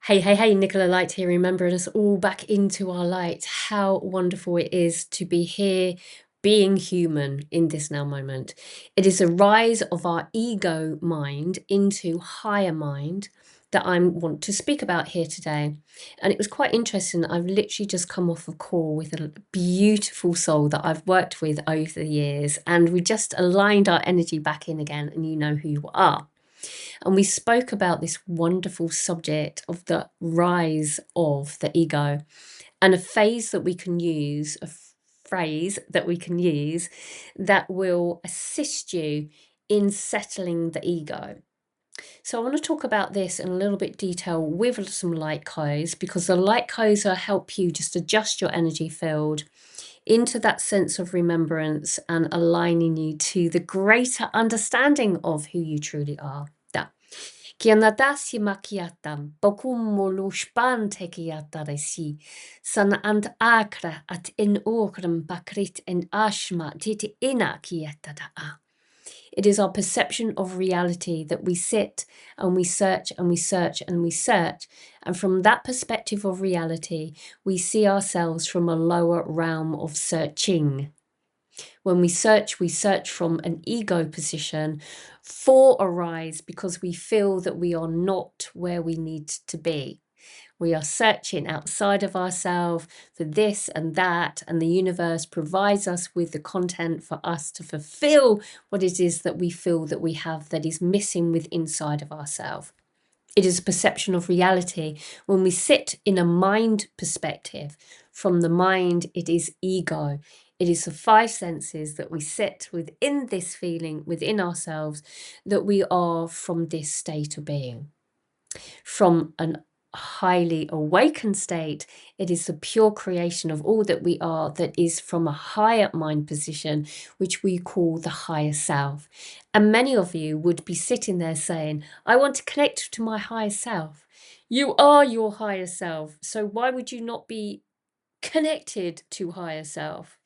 Hey, hey, hey, Nicola Light here, remembering us all back into our light. How wonderful it is to be here, being human in this now moment. It is a rise of our ego mind into higher mind that I want to speak about here today. And it was quite interesting. I've literally just come off a call with a beautiful soul that I've worked with over the years, and we just aligned our energy back in again, and you know who you are. And we spoke about this wonderful subject of the rise of the ego and a phase that we can use, a phrase that we can use that will assist you in settling the ego. So I want to talk about this in a little bit detail with some light codes, because the light codes will help you just adjust your energy field into that sense of remembrance and aligning you to the greater understanding of who you truly are. Kianadasi makiatam, bokumolo span tekiataresi, sana ant akra at in okram bakrit and ashma titi ina kietadaa. It is our perception of reality that we sit and we search and we search and we search. And from that perspective of reality, we see ourselves from a lower realm of searching. When we search from an ego position for a rise because we feel that we are not where we need to be. We are searching outside of ourselves for this and that, and the universe provides us with the content for us to fulfill what it is that we feel that we have that is missing within inside of ourselves. It is a perception of reality. When we sit in a mind perspective, from the mind, it is ego. It is the five senses that we sit within this feeling, within ourselves, that we are from this state of being. From an highly awakened state, it is the pure creation of all that we are that is from a higher mind position, which we call the higher self. And many of you would be sitting there saying, I want to connect to my higher self. You are your higher self. So why would you not be connected to higher self?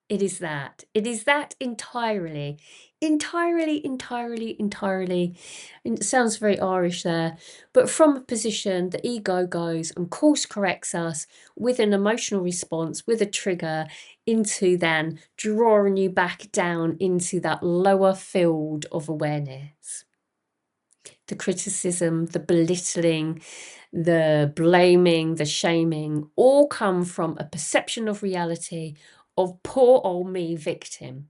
It is that. It is that entirely. Entirely, entirely, entirely. And it sounds very Irish there. But from a position, the ego goes and course corrects us with an emotional response, with a trigger, into then drawing you back down into that lower field of awareness. The criticism, the belittling, the blaming, the shaming, all come from a perception of reality of poor old me victim.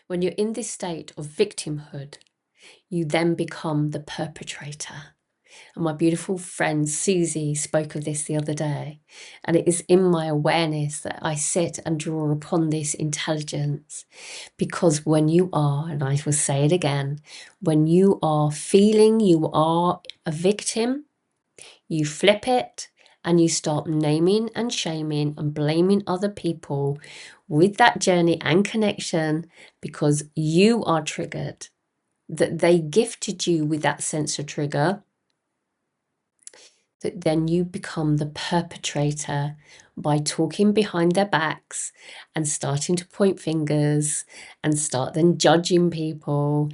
When you're in this state of victimhood, you then become the perpetrator. And my beautiful friend Susie spoke of this the other day. And it is in my awareness that I sit and draw upon this intelligence. Because when you are, and I will say it again, when you are feeling you are a victim, you flip it and you start naming and shaming and blaming other people with that journey and connection because you are triggered, that they gifted you with that sense of trigger, that then you become the perpetrator by talking behind their backs and starting to point fingers and start then judging people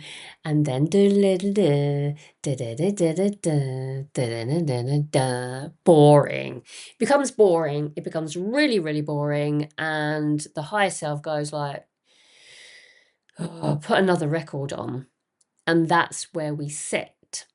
and then boring. It becomes boring. It becomes really, really boring. And the higher self goes like, oh, put another record on. And that's where we sit.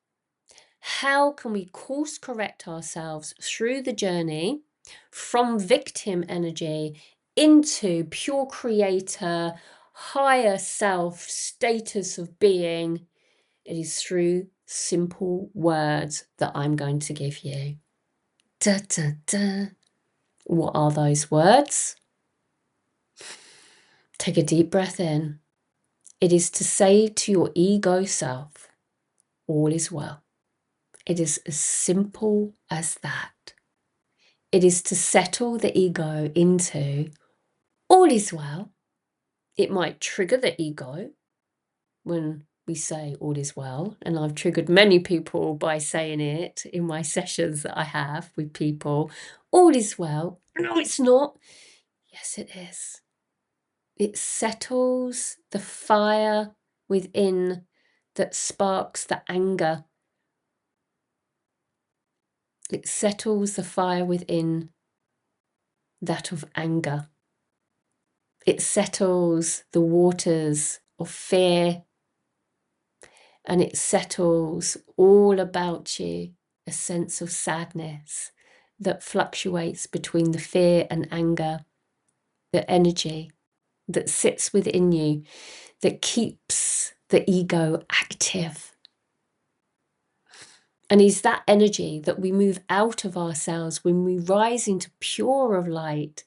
How can we course correct ourselves through the journey from victim energy into pure creator, higher self status of being? It is through simple words that I'm going to give you. Da, da, da. What are those words? Take a deep breath in. It is to say to your ego self, all is well. It is as simple as that. It is to settle the ego into all is well. It might trigger the ego when we say all is well. And I've triggered many people by saying it in my sessions that I have with people. All is well. No, it's not. Yes, it is. It settles the fire within that sparks the anger It settles the fire within, that of anger. It settles the waters of fear, and it settles all about you a sense of sadness that fluctuates between the fear and anger, the energy that sits within you, that keeps the ego active. And is that energy that we move out of ourselves when we rise into pure of light,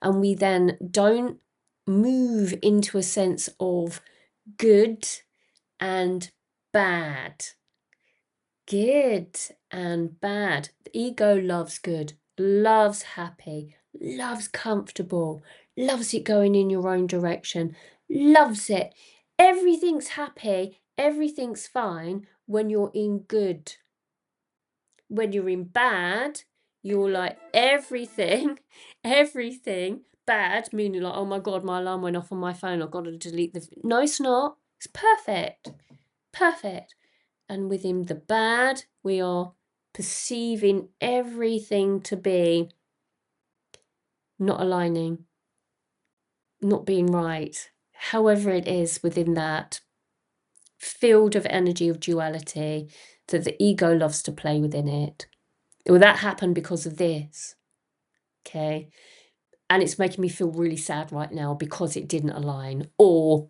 and we then don't move into a sense of good and bad. Good and bad. The ego loves good, loves happy, loves comfortable, loves it going in your own direction, loves it. Everything's happy, everything's fine when you're in good. When you're in bad, you're like everything bad, meaning like, oh my God, my alarm went off on my phone, I've got to delete the... No, it's not. It's perfect. Perfect. And within the bad, we are perceiving everything to be not aligning, not being right, however it is within that field of energy of duality that the ego loves to play within it. Well, that happened because of this, okay? And it's making me feel really sad right now because it didn't align, or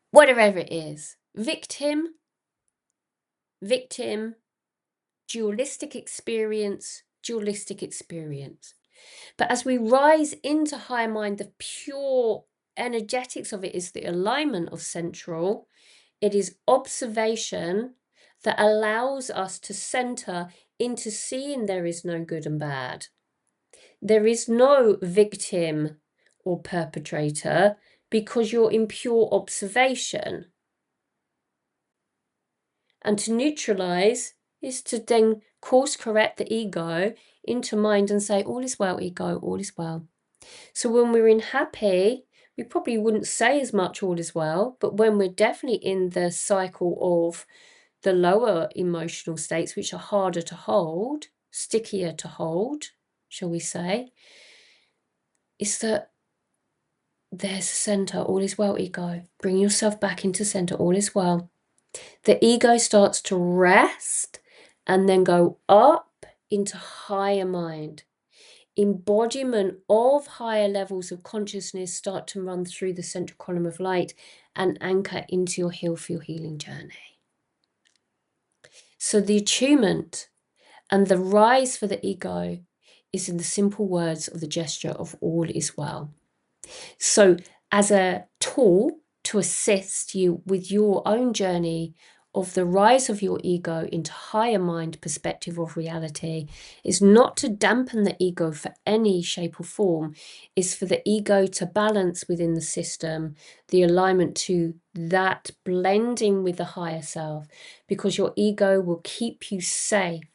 whatever it is. Victim, dualistic experience. But as we rise into higher mind, the pure energetics of it is the alignment of central. It is observation that allows us to center into seeing there is no good and bad. There is no victim or perpetrator because you're in pure observation. And to neutralize is to then course correct the ego into mind and say, all is well, ego, all is well. So when we're in happy, we probably wouldn't say as much all is well, but when we're definitely in the cycle of the lower emotional states, which are harder to hold, stickier to hold, shall we say, is that there's center, all is well, ego. Bring yourself back into center, all is well. The ego starts to rest and then go up into higher mind. Embodiment of higher levels of consciousness start to run through the central column of light and anchor into your feel healing journey. So the attunement and the rise for the ego is in the simple words of the gesture of all is well. So as a tool to assist you with your own journey of the rise of your ego into higher mind perspective of reality, is not to dampen the ego for any shape or form, is for the ego to balance within the system, the alignment to that blending with the higher self, because your ego will keep you safe.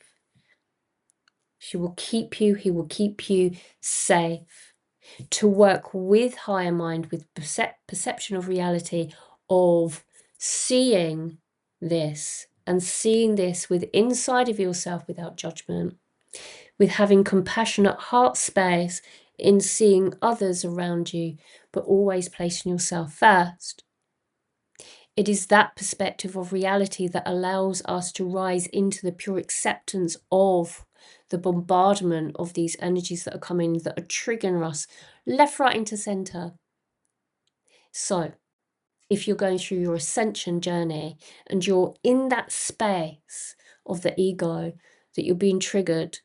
He will keep you safe. To work with higher mind, with perception of reality, of seeing this and seeing this with inside of yourself without judgment, with having compassionate heart space in seeing others around you, but always placing yourself first. It is that perspective of reality that allows us to rise into the pure acceptance of the bombardment of these energies that are coming, that are triggering us left, right, into center. So if you're going through your ascension journey and you're in that space of the ego, that you're being triggered,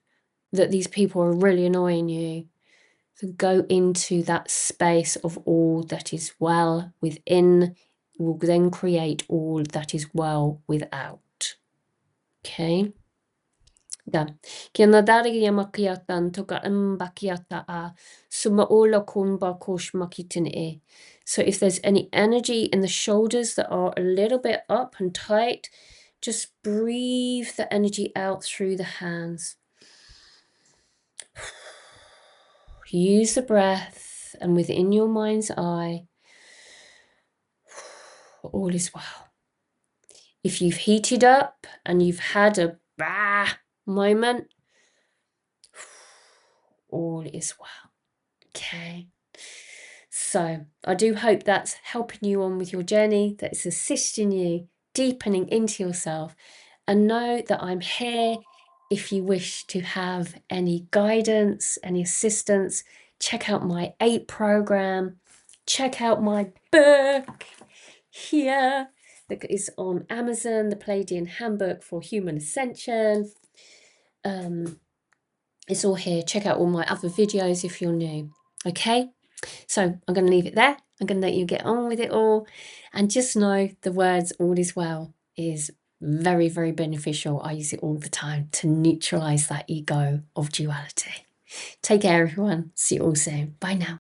that these people are really annoying you, to go into that space of all that is well within will then create all that is well without. Okay? Da. Kiana darigi yamakiatan toka mbakiata a sumaola kunba kosh makitine. So if there's any energy in the shoulders that are a little bit up and tight, just breathe the energy out through the hands. Use the breath, and within your mind's eye, all is well. If you've heated up and you've had a moment, all is well. Okay. So I do hope that's helping you on with your journey, that it's assisting you, deepening into yourself, and know that I'm here if you wish to have any guidance, any assistance. Check out my 8 program, check out my book here that is on Amazon, the Palladian Handbook for Human Ascension. It's all here. Check out all my other videos if you're new. Okay, so I'm going to leave it there. I'm going to let you get on with it all, and just know the words all is well is very, very beneficial. I use it all the time to neutralize that ego of duality. Take care, everyone. See you all soon. Bye now.